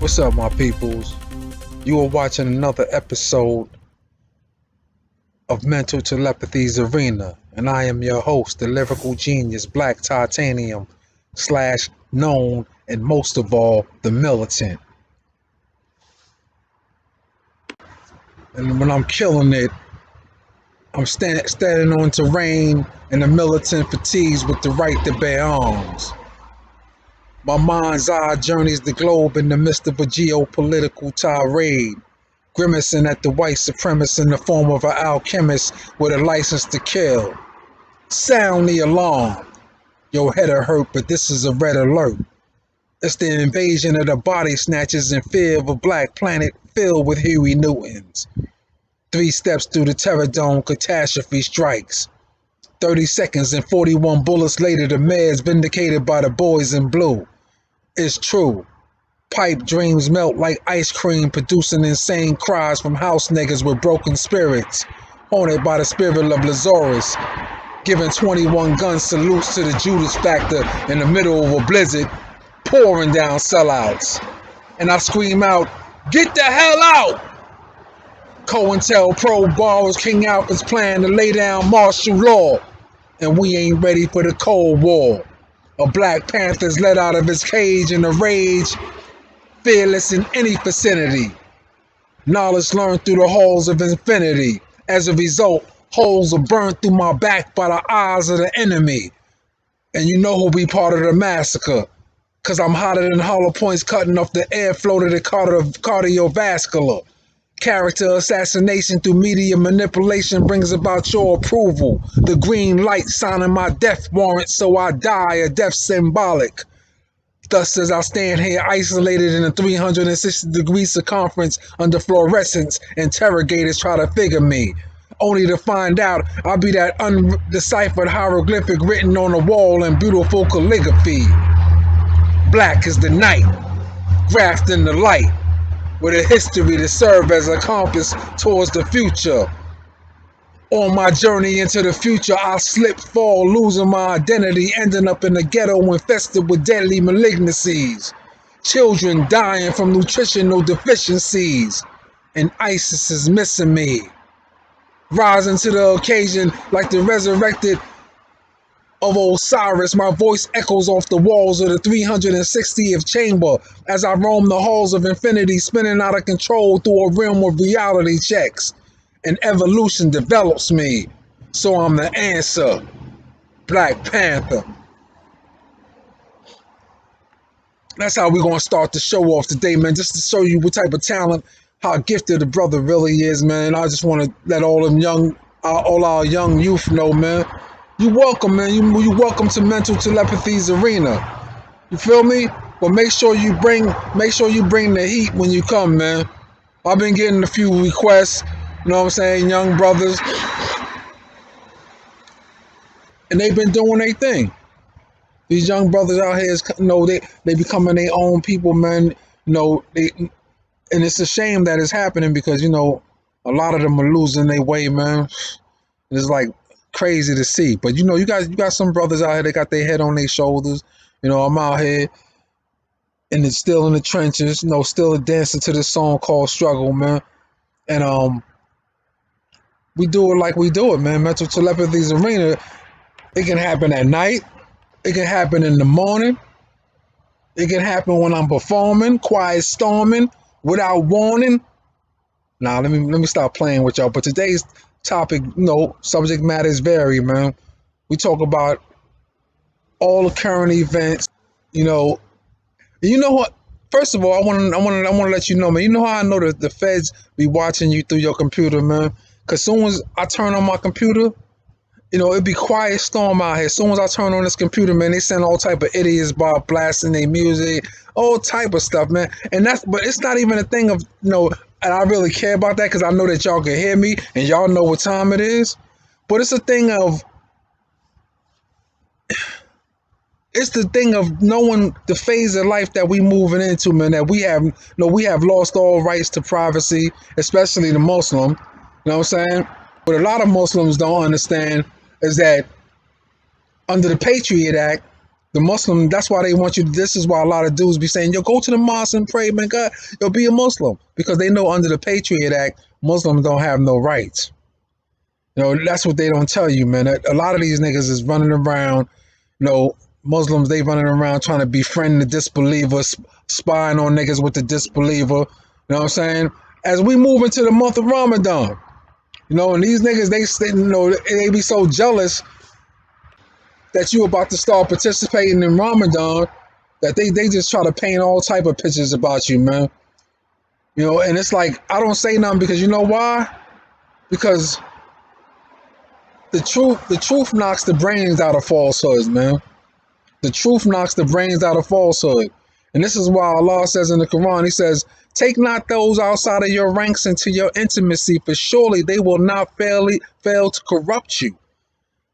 What's up, my peoples? You are watching another episode of Mental Telepathy's Arena, and I am your host, the lyrical genius, Black Titanium, / known, and most of all, the Militant. And when I'm killing it, I'm standing on terrain, and the militant fatigues with the right to bear arms. My mind's eye journeys the globe in the midst of a geopolitical tirade, grimacing at the white supremacist in the form of an alchemist with a license to kill. Sound the alarm. Your head will hurt, but this is a red alert. It's the invasion of the body snatchers in fear of a black planet filled with Huey Newtons. 3 steps through the terror dome, catastrophe strikes. 30 seconds and 41 bullets later, the mayor's vindicated by the boys in blue. It's true. Pipe dreams melt like ice cream, producing insane cries from house niggas with broken spirits, haunted by the spirit of Lazarus, giving 21 gun salutes to the Judas Factor in the middle of a blizzard, pouring down sellouts. And I scream out, "Get the hell out!" COINTELPRO borrows King Alfred's plan to lay down martial law, and we ain't ready for the Cold War. A Black Panther's let out of his cage in a rage, fearless in any vicinity. Knowledge learned through the halls of infinity. As a result, holes are burned through my back by the eyes of the enemy. And you know who'll be part of the massacre, cause I'm hotter than hollow points cutting off the airflow to the cardiovascular. Character assassination through media manipulation brings about your approval. The green light signing my death warrant, so I die a death symbolic. Thus as I stand here isolated in a 360-degree circumference under fluorescence, interrogators try to figure me, only to find out I'll be that undeciphered hieroglyphic written on the wall in beautiful calligraphy. Black is the night, grafted in the light, with a history to serve as a compass towards the future. On my journey into the future, I slip, fall, losing my identity, ending up in the ghetto infested with deadly malignancies. Children dying from nutritional deficiencies, and ISIS is missing me. Rising to the occasion like the resurrected of Osiris, my voice echoes off the walls of the 360th chamber as I roam the halls of infinity, spinning out of control through a realm of reality checks. And evolution develops me, so I'm the answer. Black Panther. That's how we're gonna start the show off today, man, just to show you what type of talent, how gifted the brother really is, man. I just want to let all our young youth know, man. You welcome, man. You welcome to Mental Telepathy's Arena. You feel me? But make sure you bring the heat when you come, man. I've been getting a few requests, you know what I'm saying, young brothers, and they've been doing their thing. These young brothers out here, they becoming their own people, man. And it's a shame that it's happening because a lot of them are losing their way, man. It's like crazy to see, but you got some brothers out here that got their head on their shoulders. I'm out here and it's still in the trenches, still dancing to this song called Struggle, man. And we do it like we do it, man. Mental Telepathy's Arena. It can happen at night, it can happen in the morning, it can happen when I'm performing, quiet storming, without warning. Now let me stop playing with y'all. But today's topic, subject matters vary, man. We talk about all the current events, You know what? First of all, I want to let you know, man. You know how I know that the feds be watching you through your computer, man? Cause soon as I turn on my computer, it'd be quiet storm out here. As soon as I turn on this computer, man, they send all type of idiots by blasting their music, all type of stuff, man. But it's not even a thing of, and I really care about that because I know that y'all can hear me and y'all know what time it is. But it's a thing of, knowing the phase of life that we moving into, man, that we have lost all rights to privacy, especially the Muslim. You know what I'm saying? What a lot of Muslims don't understand is that under the Patriot Act, The Muslim, that's why they want you. This is why a lot of dudes be saying, yo, go to the mosque and pray, man, God, yo, be a Muslim. Because they know under the Patriot Act, Muslims don't have no rights. You know, that's what they don't tell you, man. A lot of these niggas is running around, you know, Muslims, they running around trying to befriend the disbelievers, spying on niggas with the disbeliever. You know what I'm saying? As we move into the month of Ramadan, you know, and these niggas, they you know, they be so jealous that you about to start participating in Ramadan that they just try to paint all type of pictures about you, man. You know, and it's like, I don't say nothing because you know why? Because the truth knocks the brains out of falsehoods, man. The truth knocks the brains out of falsehood. And this is why Allah says in the Quran, he says, take not those outside of your ranks into your intimacy, for surely they will not fail to corrupt you.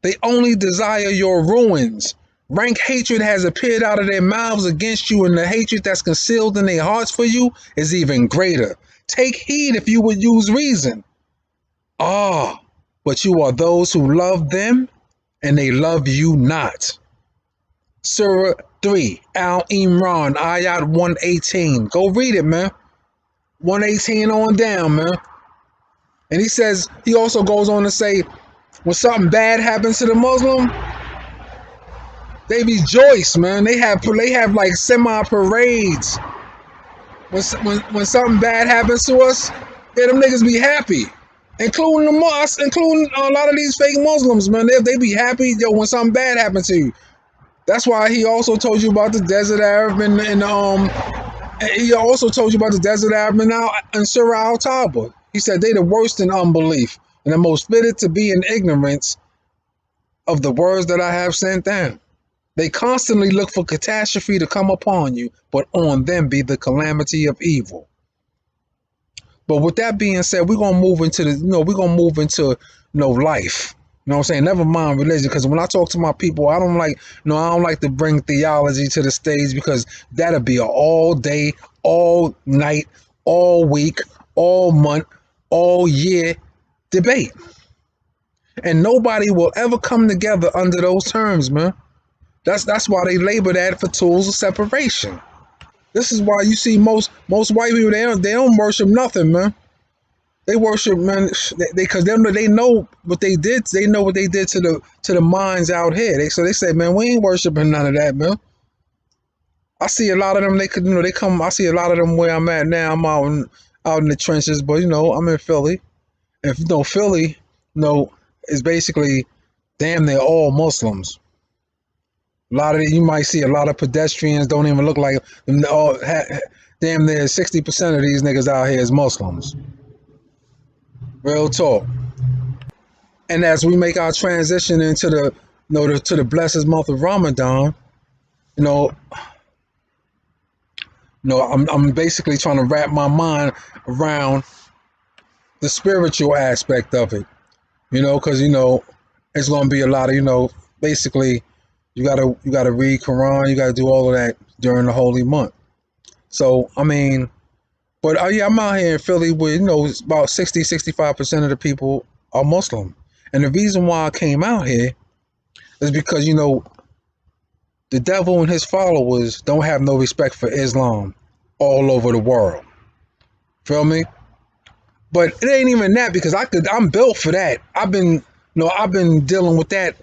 They only desire your ruins. Rank hatred has appeared out of their mouths against you, and the hatred that's concealed in their hearts for you is even greater. Take heed if you would use reason. But you are those who love them, and they love you not. Surah 3, Al-Imran, Ayat 118. Go read it, man. 118 on down, man. And he says, he also goes on to say, when something bad happens to the Muslim, they rejoice, man. They have like semi-parades. When something bad happens to us, yeah, them niggas be happy. Including the mosque, including a lot of these fake Muslims, man. They be happy, yo, when something bad happens to you. That's why he also told you about the desert Arab and he also told you about the desert Arab in Surah Al-Tawbah. He said they the worst in unbelief and the most fitted to be in ignorance of the words that I have sent down. They constantly look for catastrophe to come upon you, but on them be the calamity of evil. But with that being said, we're gonna move into life. You know what I'm saying? Never mind religion, because when I talk to my people, I don't like to bring theology to the stage, because that'll be an all day, all night, all week, all month, all year debate. And nobody will ever come together under those terms, man. That's why they label that for tools of separation. This is why you see most white people, they don't worship nothing, man. They worship, man, because they know what they did. They know what they did to the minds out here. So they say, man, we ain't worshiping none of that, man. I see a lot of them. They come. I see a lot of them where I'm at now. I'm out in the trenches, but I'm in Philly. And Philly, is basically damn near all Muslims. A lot of you might see a lot of pedestrians don't even look like them. Damn near 60% of these niggas out here is Muslims. Real talk. And as we make our transition into the blessed month of Ramadan, I'm basically trying to wrap my mind around the spiritual aspect of it. Because it's gonna be a lot of basically you gotta read Quran, you gotta do all of that during the holy month. So I mean, but I'm out here in Philly where it's about 60-65% of the people are Muslim, and the reason why I came out here is because the devil and his followers don't have no respect for Islam all over the world. Feel me? But it ain't even that, because I'm built for that. I've been dealing with that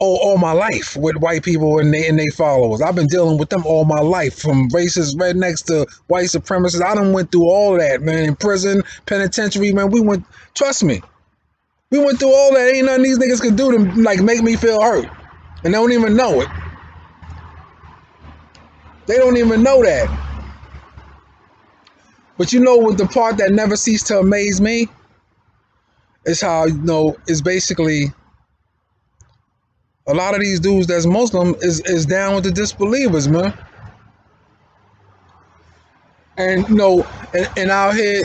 all my life with white people and they followers. I've been dealing with them all my life, from racist rednecks to white supremacists. I done went through all that, man. In prison, penitentiary, man. Trust me, we went through all that. Ain't nothing these niggas could do to make me feel hurt, and they don't even know it. They don't even know that. But what the part that never ceased to amaze me is how, it's basically a lot of these dudes that's Muslim is down with the disbelievers, man. And and out here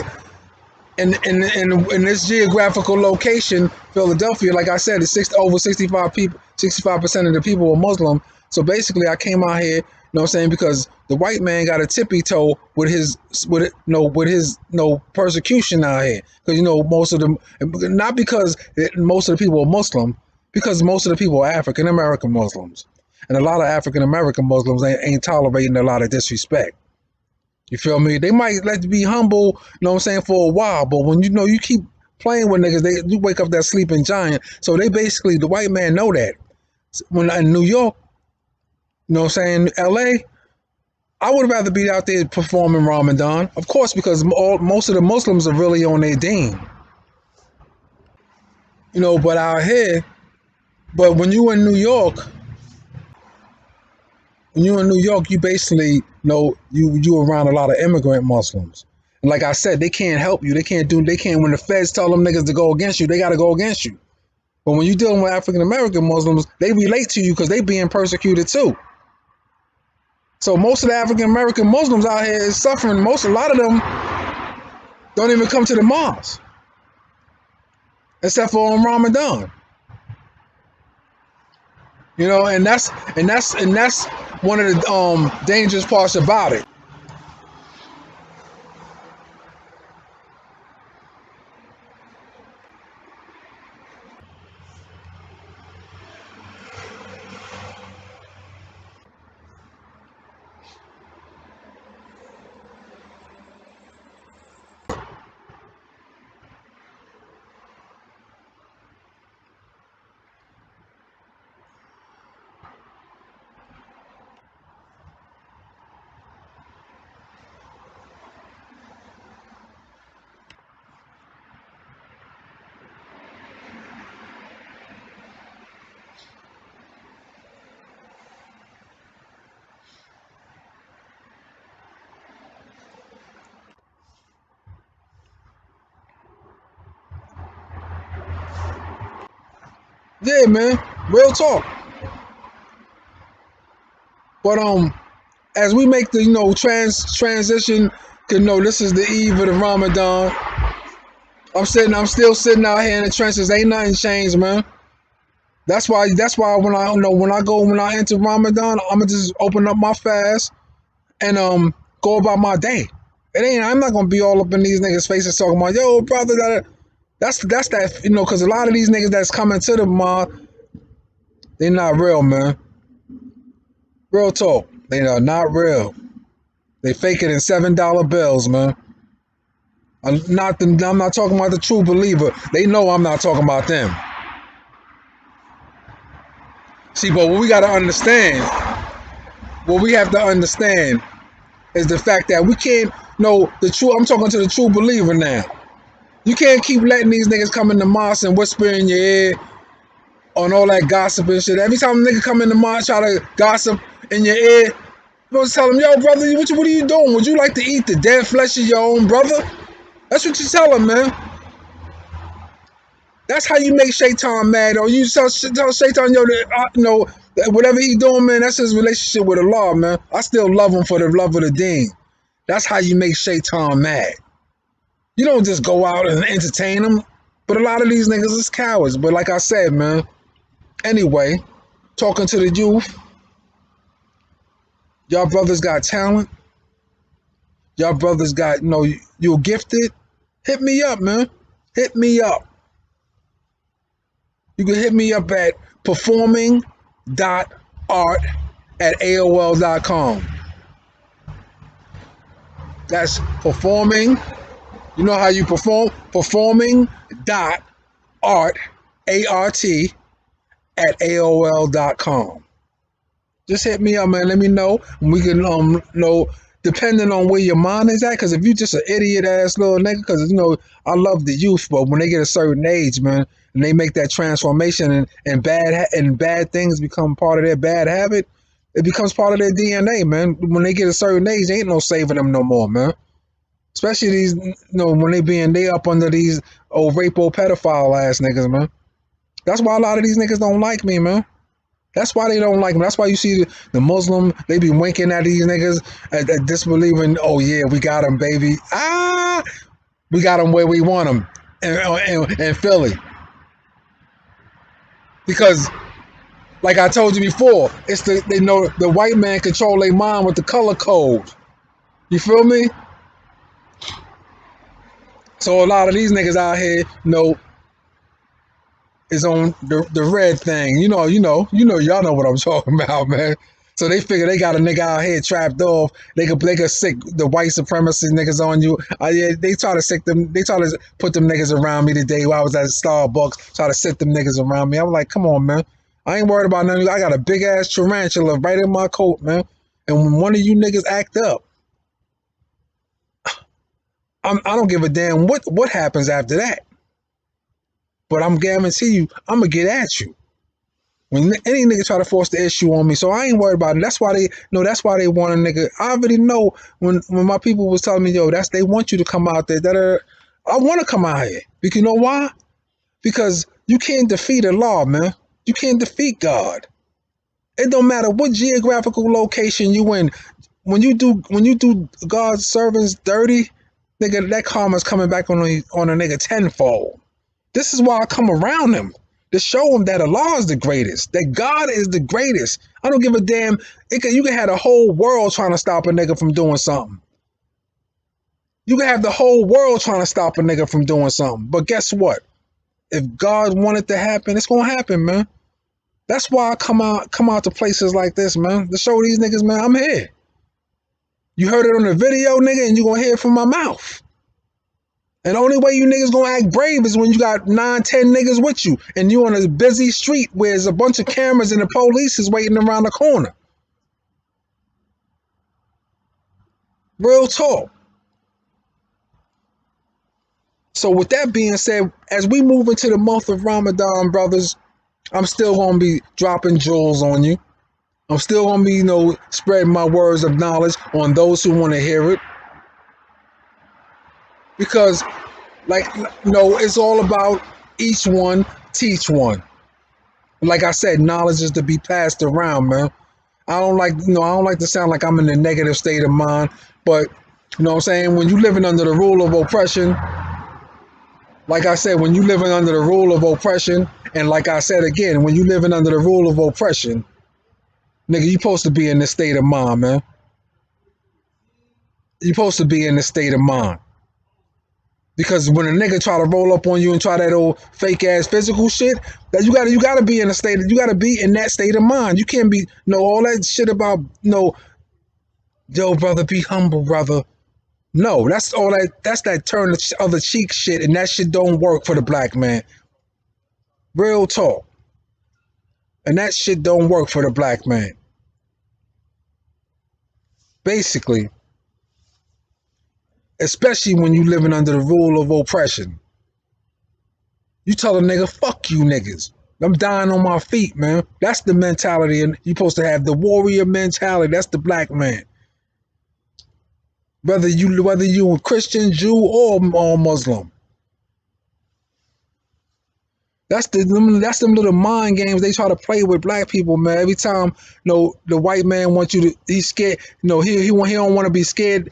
in this geographical location, Philadelphia, like I said, it's over 65% of the people are Muslim. So basically I came out here, because the white man got a tippy toe with his persecution out here. Because most of them, not because most of the people are Muslim, because most of the people are African American Muslims. and a lot of African American Muslims ain't tolerating a lot of disrespect. You feel me? They might let you be humble, you know what I'm saying, for a while, but when you know you keep playing with niggas, you wake up that sleeping giant. So they basically, the white man know that. When in New York, you know what I'm saying, LA, I would rather be out there performing Ramadan, of course, because most of the Muslims are really on their deen. You know, but out here, but when you in New York, you basically, you know, you around a lot of immigrant Muslims. And like I said, they can't help you. They can't, when the feds tell them niggas to go against you, they got to go against you. But when you're dealing with African American Muslims, they relate to you because they being persecuted too. So most of the African American Muslims out here is suffering. A lot of them don't even come to the mosque, except for on Ramadan. You know, and that's one of the dangerous parts about it. Yeah, man, real talk. But as we make the transition, to this is the eve of the Ramadan. I'm still sitting out here in the trenches. Ain't nothing changed, man. That's why when I enter Ramadan, I'ma just open up my fast and go about my day. I'm not gonna be all up in these niggas' faces talking about, yo, brother, that's that, because a lot of these niggas that's coming to the mosque, they not real, man. Real talk. They are not real. They fake it in $7 bills, man. I'm not talking about the true believer. They know I'm not talking about them. See, but what we have to understand is the fact that we can't know the true. I'm talking to the true believer now. You can't keep letting these niggas come in the mosque and whisper in your ear on all that gossip and shit. Every time a nigga come in the mosque, try to gossip in your ear, you supposed to tell him, yo, brother, what are you doing? Would you like to eat the dead flesh of your own brother? That's what you tell him, man. That's how you make Shaitan mad. Or you tell Shaitan, yo, whatever he doing, man, that's his relationship with Allah, man. I still love him for the love of the deen. That's how you make Shaitan mad. You don't just go out and entertain him. But a lot of these niggas is cowards. But like I said, man, anyway, talking to the youth, y'all brothers got talent. Y'all brothers got, you're gifted. Hit me up, man. Hit me up. You can hit me up at performing.art@AOL.com. That's performing. You know how you perform? Performing.art, A-R-T, @AOL.com. Just hit me up, man. Let me know. We can, depending on where your mind is at. Because if you just an idiot ass little nigga, because, I love the youth, but when they get a certain age, man, and they make that transformation and bad things become part of their bad habit, it becomes part of their DNA, man. When they get a certain age, ain't no saving them no more, man. Especially these, when they up under these old rape-o pedophile ass niggas, man. That's why a lot of these niggas don't like me, man. That's why they don't like me. That's why you see the Muslim, they be winking at these niggas, at disbelieving, oh yeah, we got them, baby. We got them where we want them, in Philly. Because, like I told you before, they know the white man control their mind with the color code. You feel me? So a lot of these niggas out here, is on the red thing. Y'all know what I'm talking about, man. So they figure they got a nigga out here trapped off. They could sick the white supremacist niggas on you. Yeah, they try to sick them. They try to put them niggas around me today while I was at Starbucks. Try to sit them niggas around me. I'm like, come on, man. I ain't worried about nothing. I got a big ass tarantula right in my coat, man. And when one of you niggas act up, I don't give a damn what happens after that. But I'm guarantee you, I'm gonna get at you. When any nigga try to force the issue on me, so I ain't worried about it. That's why they want a nigga. I already know when my people was telling me, yo, they want you to come out there. I want to come out here. Because you know why? Because you can't defeat a law, man. You can't defeat God. It don't matter what geographical location you in. When you do God's servants dirty, nigga, that karma's coming back on a nigga tenfold. This is why I come around him, to show him that Allah is the greatest, that God is the greatest. I don't give a damn. You can have the whole world trying to stop a nigga from doing something. You can have the whole world trying to stop a nigga from doing something. But guess what? If God wanted to happen, it's gonna happen, man. That's why I come out to places like this, man, to show these niggas, man, I'm here. You heard it on the video, nigga, and you gonna hear it from my mouth. And the only way you niggas gonna act brave is when you got 9, 10 niggas with you and you on a busy street where there's a bunch of cameras and the police is waiting around the corner. Real talk. So with that being said, as we move into the month of Ramadan, brothers, I'm still gonna be dropping jewels on you. I'm still gonna be, spreading my words of knowledge on those who want to hear it. Because, it's all about each one, teach one. Like I said, knowledge is to be passed around, man. I don't like to sound like I'm in a negative state of mind, but, you know what I'm saying? When you living under the rule of oppression, like I said, when you living under the rule of oppression, and like I said again, when you living under the rule of oppression, nigga, you supposed to be in this state of mind, man. You supposed to be in this state of mind. Because when a nigga try to roll up on you and try that old fake ass physical shit, that you gotta be in a state. You gotta be in that state of mind. You can't be all that shit about yo brother, be humble, brother. No, that's all that. That's that turn the other cheek shit, and that shit don't work for the black man. Real talk. And that shit don't work for the black man. Basically. Especially when you living under the rule of oppression. You tell a nigga, fuck you niggas. I'm dying on my feet, man. That's the mentality, and you're supposed to have the warrior mentality. That's the black man. Whether you a Christian, Jew, or Muslim. That's them little mind games they try to play with black people, man. Every time, the white man wants you to, he's scared. He don't want to be scared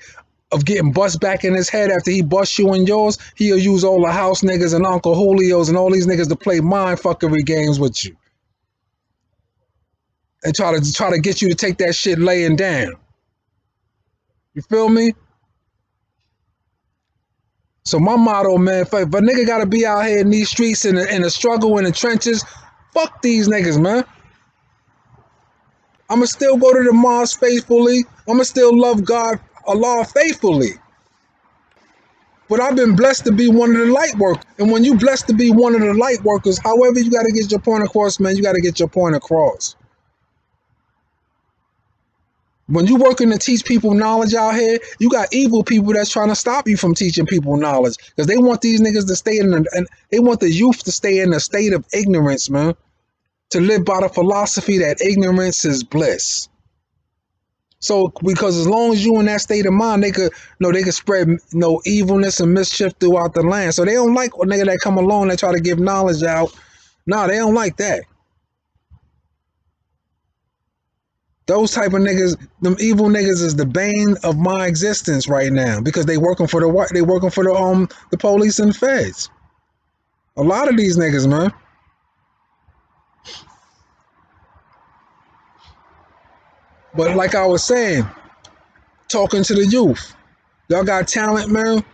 of getting bust back in his head after he busts you in yours. He'll use all the house niggas and Uncle Julios and all these niggas to play mind fuckery games with you. And try to get you to take that shit laying down. You feel me? So my motto, man, if a nigga gotta be out here in these streets in the struggle in the trenches, fuck these niggas, man. I'ma still go to the mosque faithfully. I'ma still love God, Allah faithfully. But I've been blessed to be one of the light workers. And when you blessed to be one of the light workers, however you gotta get your point across, man, you gotta get your point across. When you working to teach people knowledge out here, you got evil people that's trying to stop you from teaching people knowledge because they want these niggas to stay they want the youth to stay in a state of ignorance, man. To live by the philosophy that ignorance is bliss. So, because as long as you in that state of mind, they could spread evilness and mischief throughout the land. So they don't like a nigga that come along that try to give knowledge out. Nah, they don't like that. Those type of niggas, them evil niggas, is the bane of my existence right now because they working for the police and feds. A lot of these niggas, man. But like I was saying, talking to the youth, y'all got talent, man.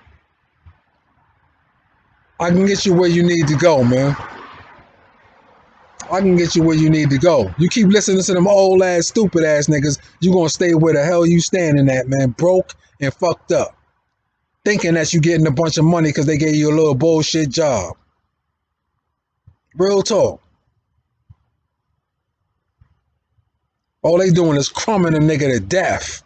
I can get you where you need to go, man. I can get you where you need to go. You keep listening to them old ass, stupid ass niggas, you gonna stay where the hell you standing at, man. Broke and fucked up. Thinking that you getting a bunch of money because they gave you a little bullshit job. Real talk. All they doing is crumbing a nigga to death.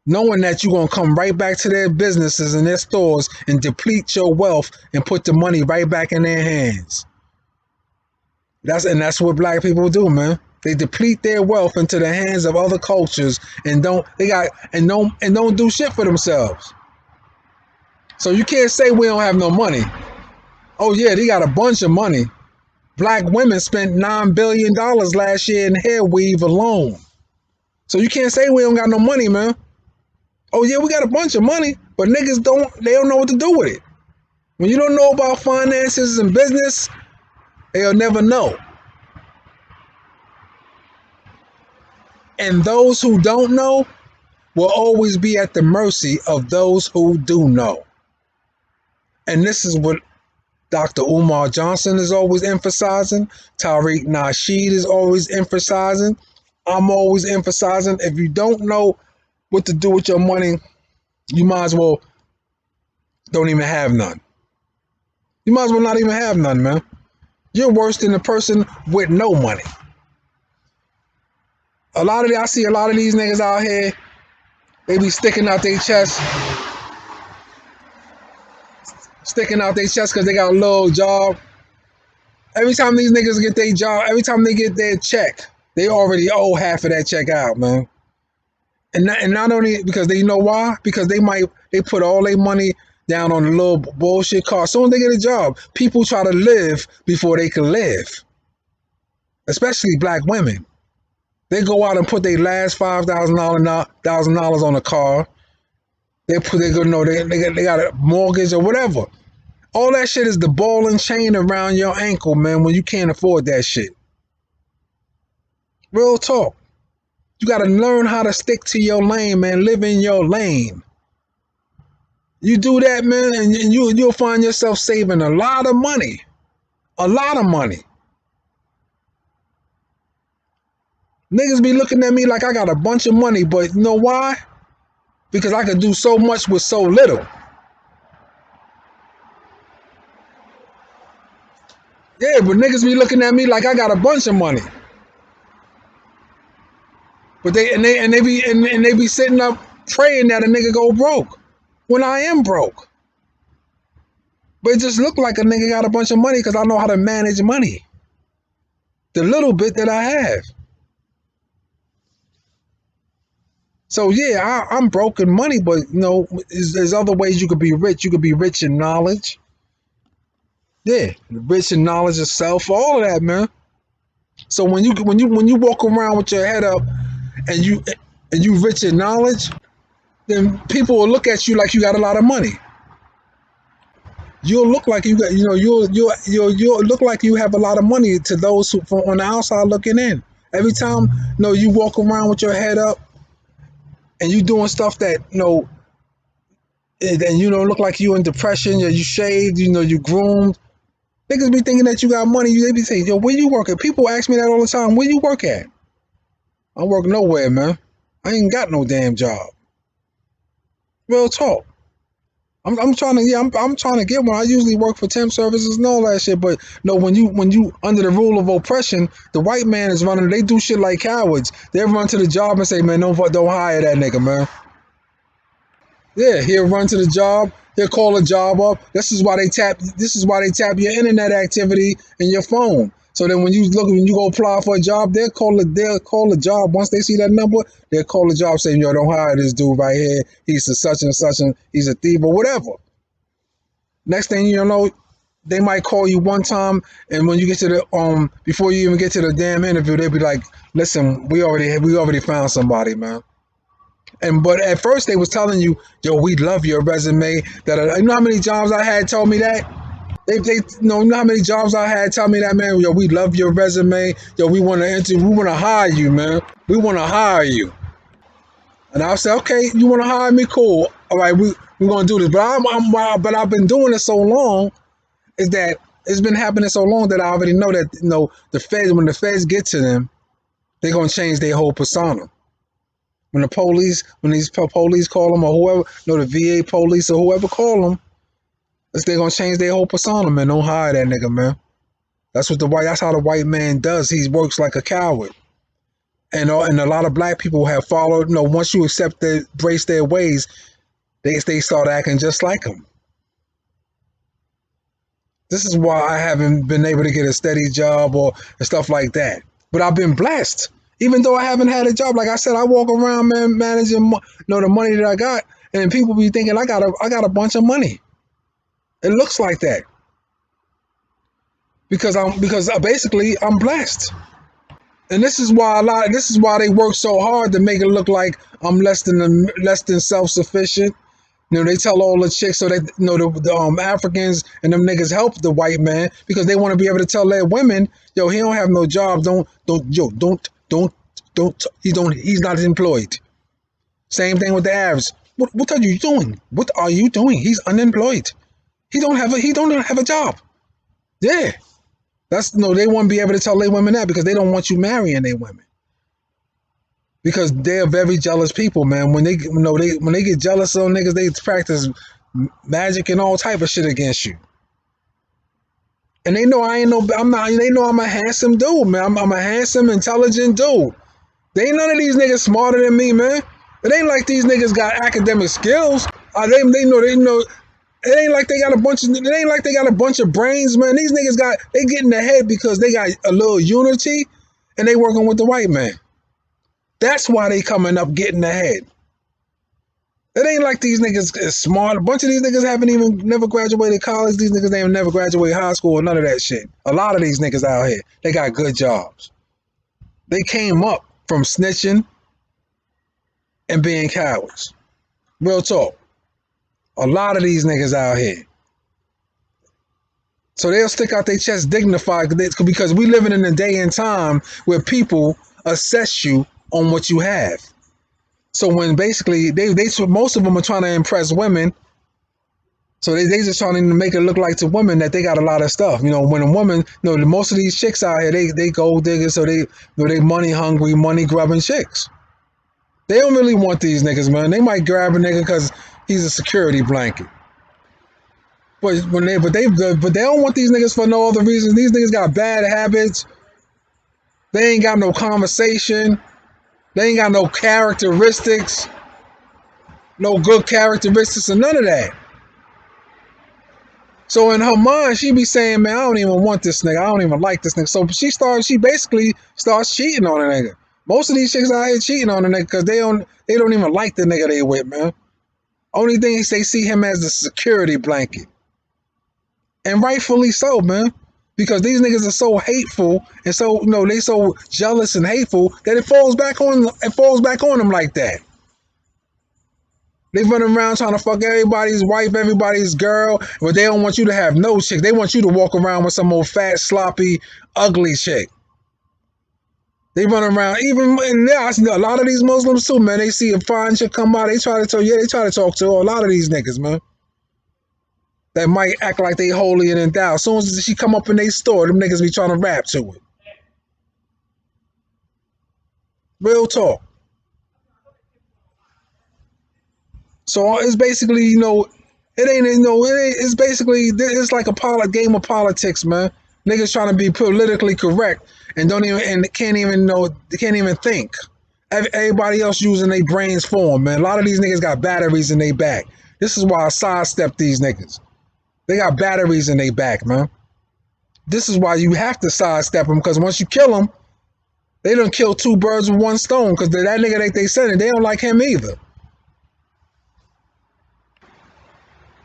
Knowing that you're going to come right back to their businesses and their stores and deplete your wealth and put the money right back in their hands. That's what black people do, man. They deplete their wealth into the hands of other cultures and don't do shit for themselves. So you can't say we don't have no money. Oh yeah, they got a bunch of money. Black women spent $9 billion last year in hair weave alone. So you can't say we don't got no money, man. Oh yeah, we got a bunch of money, but niggas don't know what to do with it. When you don't know about finances and business, they'll never know. And those who don't know will always be at the mercy of those who do know. And this is what Dr. Umar Johnson is always emphasizing. Tariq Nasheed is always emphasizing. I'm always emphasizing. If you don't know what to do with your money, you might as well don't even have none. You might as well not even have none, man. You're worse than the person with no money. I see a lot of these niggas out here, they be sticking out their chest. Sticking out their chest because they got a little job. Every time these niggas get their job, every time they get their check, they already owe half of that check out, man. And not only because you know why? Because they put all their money down on a little bullshit car. As soon as they get a job, people try to live before they can live. Especially black women. They go out and put their last $5,000 on a car. They got a mortgage or whatever. All that shit is the ball and chain around your ankle, man, when you can't afford that shit. Real talk. You got to learn how to stick to your lane, man. Live in your lane. You do that, man, and you'll find yourself saving a lot of money. A lot of money. Niggas be looking at me like I got a bunch of money, but you know why? Because I can do so much with so little. Yeah, but niggas be looking at me like I got a bunch of money. But they be sitting up praying that a nigga go broke when I am broke. But it just look like a nigga got a bunch of money because I know how to manage money. The little bit that I have. So yeah, I'm broke in money, but you know, there's other ways you could be rich. You could be rich in knowledge. Yeah, rich in knowledge of self, all of that, man. So when you walk around with your head up and you rich in knowledge, then people will look at you like you got a lot of money. You'll look like you got, you'll look like you have a lot of money to those who from on the outside looking in. Every time, you walk around with your head up and you doing stuff that, and you don't look like you in depression, you shaved, you groomed. Niggas be thinking that you got money. They be saying, yo, where you work at? People ask me that all the time. Where you work at? I work nowhere, man. I ain't got no damn job. Real talk. I'm trying to get one. I usually work for temp services and all that shit. But no, when you under the rule of oppression, the white man is running. They do shit like cowards. They run to the job and say, man, don't hire that nigga, man. Yeah, he'll run to the job. He'll call a job up. This is why they tap your internet activity and your phone. So then when you go apply for a job, they'll call the job. Once they see that number, they'll call the job saying, yo, don't hire this dude right here. He's a such and such and he's a thief or whatever. Next thing you know, they might call you one time, and when you get to the before you even get to the damn interview, they'll be like, listen, we already found somebody, man. But at first they was telling you, yo, we love your resume. You know how many jobs I had told me that? You know how many jobs I had tell me that, man? Yo, we love your resume. Yo, we want to hire you, man. We want to hire you. And I said, okay, you want to hire me? Cool. All right, we're gonna do this. But I've been doing it so long, is that It's been happening so long that I already know that, you know, the feds, when the feds get to them, they're gonna change their whole persona. When the police, when these police call them, or whoever, you know, the VA police or whoever call them, they're gonna change their whole persona, man. Don't hire that nigga, man. That's how the white man does. He works like a coward. And a lot of black people have followed, you know, once you embrace their ways, they start acting just like them. This is why I haven't been able to get a steady job or stuff like that. But I've been blessed. Even though I haven't had a job, like I said, I walk around, man, managing, you know, the money that I got, and people be thinking I got a bunch of money. It looks like that because basically I'm blessed, and this is why they work so hard to make it look like I'm less than self-sufficient. You know, they tell all the chicks so that, you know, the Africans and them niggas help the white man because they want to be able to tell their women, yo, he don't have no job, he's not employed. Same thing with the Arabs. What are you doing? What are you doing? He's unemployed. He don't have a job. Yeah. They won't be able to tell their women that because they don't want you marrying their women. Because they're very jealous people, man. When they get jealous of niggas, they practice magic and all type of shit against you. And they know they know I'm a handsome dude, man. I'm a handsome, intelligent dude. They ain't none of these niggas smarter than me, man. It ain't like these niggas got academic skills. They know. It ain't like they got a bunch of brains, man. These niggas they get in the head because they got a little unity and they working with the white man. That's why they coming up getting ahead. It ain't like these niggas is smart. A bunch of these niggas never graduated college. These niggas ain't never graduated high school or none of that shit. A lot of these niggas out here, they got good jobs. They came up from snitching and being cowards. Real talk. A lot of these niggas out here. So they'll stick out their chest dignified because we living in a day and time where people assess you on what you have. So when basically most of them are trying to impress women, so they just trying to make it look like to women that they got a lot of stuff. You know, when a woman, you know, most of these chicks out here, they gold diggers, so they money hungry, money grubbing chicks. They don't really want these niggas, man. They might grab a nigga because he's a security blanket. But they don't want these niggas for no other reason. These niggas got bad habits. They ain't got no conversation. They ain't got no characteristics, no good characteristics, and none of that. So in her mind, she be saying, man, I don't even want this nigga. I don't even like this nigga. So she basically starts cheating on a nigga. Most of these chicks out here cheating on a nigga because they don't even like the nigga they with, man. Only thing is they see him as a security blanket. And rightfully so, man. Because these niggas are so hateful and so, you know, they so jealous and hateful that it falls back on them like that. They run around trying to fuck everybody's wife, everybody's girl, but they don't want you to have no chick. They want you to walk around with some old fat, sloppy, ugly chick. They run around, even now, I see a lot of these Muslims too, man. They see a fine chick come out, they try to talk to a lot of these niggas, man. That might act like they holier than thou. As soon as she come up in their store, them niggas be trying to rap to it. Real talk. So it's basically, you know, it's basically, it's like a game of politics, man. Niggas trying to be politically correct and can't even think. Everybody else using their brains for them, man. A lot of these niggas got batteries in their back. This is why I sidestep these niggas. They got batteries in their back, man. This is why you have to sidestep them, because once you kill them, they done kill two birds with one stone, because that nigga that they sending, they don't like him either.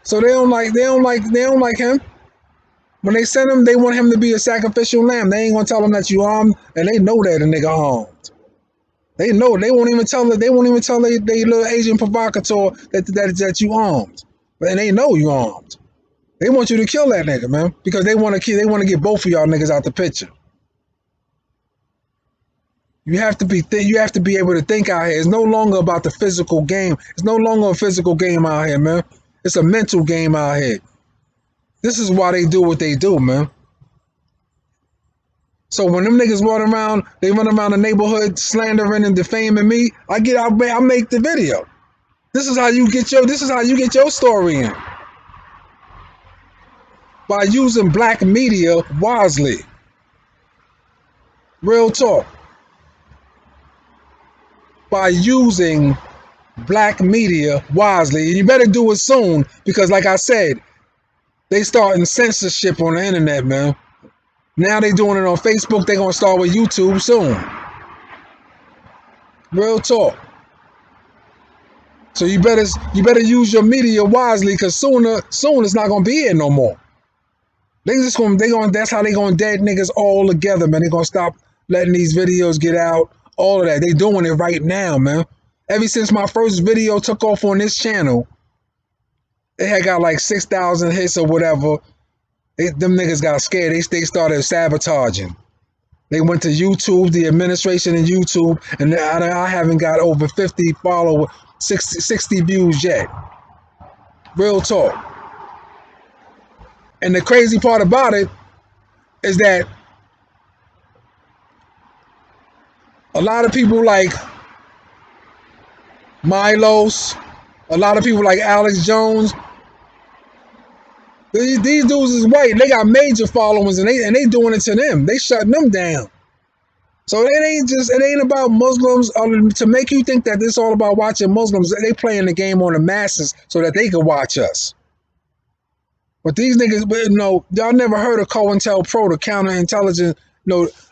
So they don't like him. When they send him, they want him to be a sacrificial lamb. They ain't gonna tell him that you armed, and they know that a nigga armed. They know. They won't even tell they little Asian provocateur that you armed. And they know you armed. They want you to kill that nigga, man, because they want to get both of y'all niggas out the picture. You have to be able to think out here. It's no longer about the physical game. It's no longer a physical game out here, man. It's a mental game out here. This is why they do what they do, man. So when them niggas run around, they run around the neighborhood slandering and defaming me, I make the video. This is how you get your story in. By using black media wisely. Real talk. By using black media wisely. And you better do it soon, because like I said, they starting censorship on the internet, man. Now they doing it on Facebook. They gonna start with YouTube soon. Real talk. So you better use your media wisely, because soon it's not gonna be here no more. That's how they gonna dead niggas all together, man. They gonna stop letting these videos get out. All of that. They doing it right now, man. Ever since my first video took off on this channel, it had got like 6,000 hits or whatever. Them niggas got scared. They started sabotaging. They went to YouTube, the administration in YouTube, and I haven't got over 50 followers, 60 views yet. Real talk. And the crazy part about it is that a lot of people like Milos, a lot of people like Alex Jones, these dudes is white. They got major followers, and they doing it to them. They shutting them down. So it ain't about Muslims to make you think that this all about watching Muslims. They playing the game on the masses so that they can watch us. But these niggas, y'all never heard of COINTELPRO, the counterintelligence,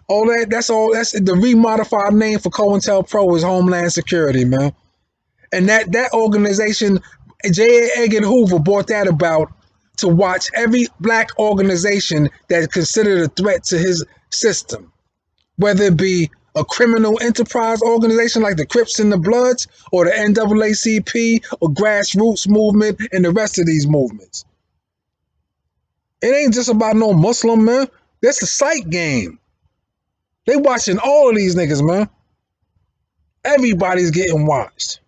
all that. That's the remodified name for COINTELPRO is Homeland Security, man. And that organization, J. Edgar Hoover brought that about to watch every black organization that's considered a threat to his system, whether it be a criminal enterprise organization like the Crips and the Bloods, or the NAACP, or grassroots movement, and the rest of these movements. It ain't just about no Muslim, man. That's the sight game. They watching all of these niggas, man. Everybody's getting watched.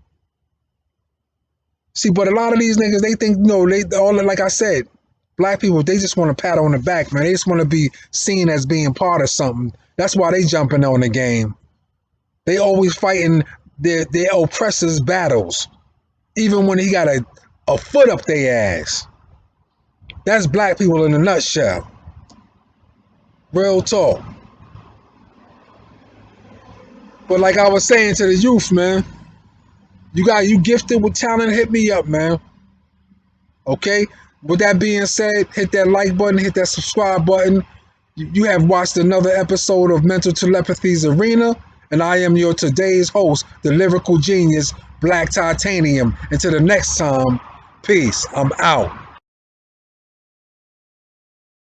See, but a lot of these niggas, they think, like I said, black people, they just want a pat on the back, man. They just want to be seen as being part of something. That's why they jumping on the game. They always fighting their oppressors' battles, even when he got a foot up their ass. That's black people in a nutshell. Real talk. But like I was saying to the youth, man, you gifted with talent, hit me up, man. Okay? With that being said, hit that like button, hit that subscribe button. You have watched another episode of Mental Telepathy's Arena, and I am your today's host, the lyrical genius, Black Titanium. Until the next time, peace. I'm out.